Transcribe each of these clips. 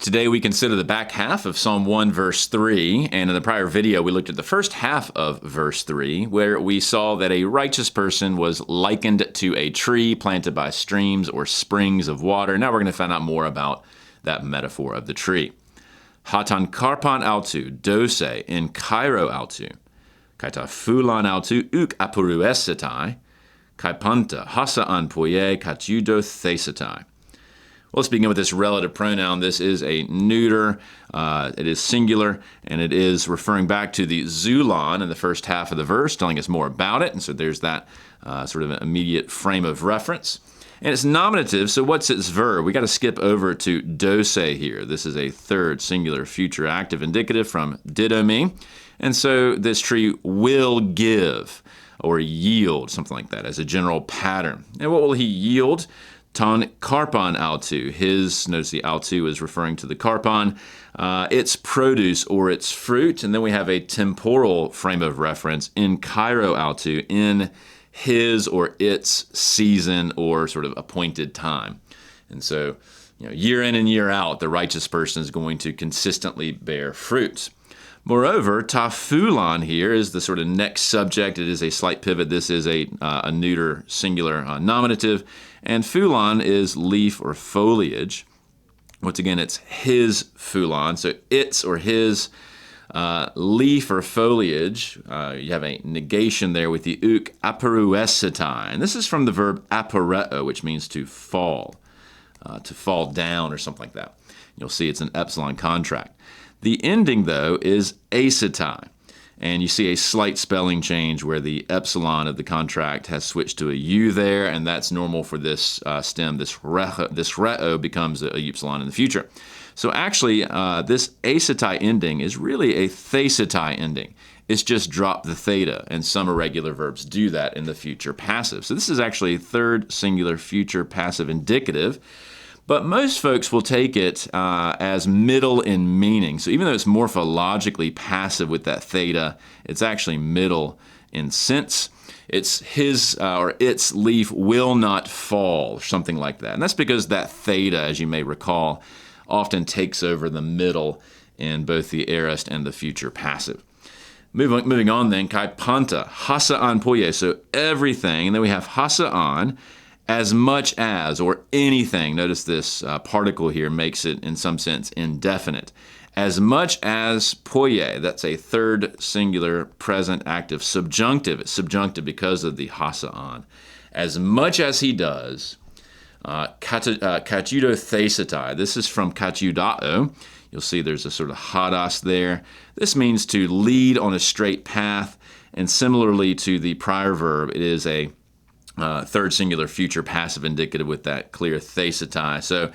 Today we consider the back half of Psalm 1 verse 3, and in the prior video we looked at the first half of verse 3, where we saw that a righteous person was likened to a tree planted by streams or springs of water. Now we're going to find out more about that metaphor of the tree. Hatan karpan autu, dose in Cairo autu, kaita fulan autu uk apuruesetai, kaipanta hasa an poye katudo thesetai. Well, let's begin with this relative pronoun. This is a neuter, it is singular, and it is referring back to the zulon in the first half of the verse, telling us more about it. And so there's that sort of immediate frame of reference. And it's nominative, so what's its verb? We got to skip over to dose here. This is a third singular future active indicative from didomi. And so this tree will give or yield, something like that, as a general pattern. And what will he yield? Ton karpan autu. Notice the autu is referring to the karpan, its produce or its fruit. And then we have a temporal frame of reference in Cairo autu, in his or its season or sort of appointed time. And so, year in and year out, the righteous person is going to consistently bear fruits. Moreover, tafulan here is the sort of next subject. It is a slight pivot. This is a neuter singular nominative. And fulan is leaf or foliage. Once again, it's his fulan. So its or his leaf or foliage. You have a negation there with the uk aperuesetai. And this is from the verb apereo, which means to fall down or something like that. You'll see it's an epsilon contract. The ending, though, is asetai. And you see a slight spelling change where the epsilon of the contract has switched to a U there, and that's normal for this stem. This reo becomes a upsilon in the future. So actually, this asetai ending is really a thesetai ending. It's just drop the theta, and some irregular verbs do that in the future passive. So this is actually a third singular future passive indicative. But most folks will take it as middle in meaning. So even though it's morphologically passive with that theta, it's actually middle in sense. It's his or its leaf will not fall, or something like that. And that's because that theta, as you may recall, often takes over the middle in both the aorist and the future passive. Moving on then, kai panta, hasa an poye, so everything. And then we have hasa an, as much as, or anything. Notice this particle here makes it, in some sense, indefinite. As much as poye, that's a third singular present active subjunctive. It's subjunctive because of the hasa an. As much as he does, katudo thesetai. This is from katudao. You'll see there's a sort of hadas there. This means to lead on a straight path. And similarly to the prior verb, it is a third singular future passive indicative with that clear thesetai. So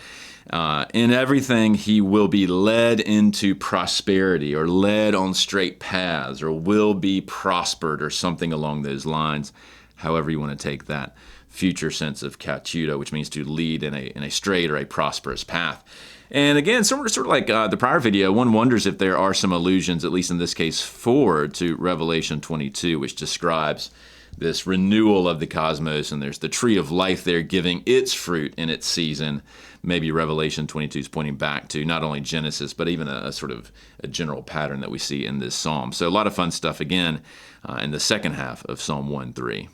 in everything, he will be led into prosperity or led on straight paths or will be prospered or something along those lines, however you want to take that future sense of katudo, which means to lead in a straight or a prosperous path. And again, sort of like the prior video, one wonders if there are some allusions, at least in this case, forward to Revelation 22, which describes this renewal of the cosmos, and there's the tree of life there giving its fruit in its season. Maybe Revelation 22 is pointing back to not only Genesis, but even a sort of a general pattern that we see in this psalm. So a lot of fun stuff again in the second half of Psalm 1:3.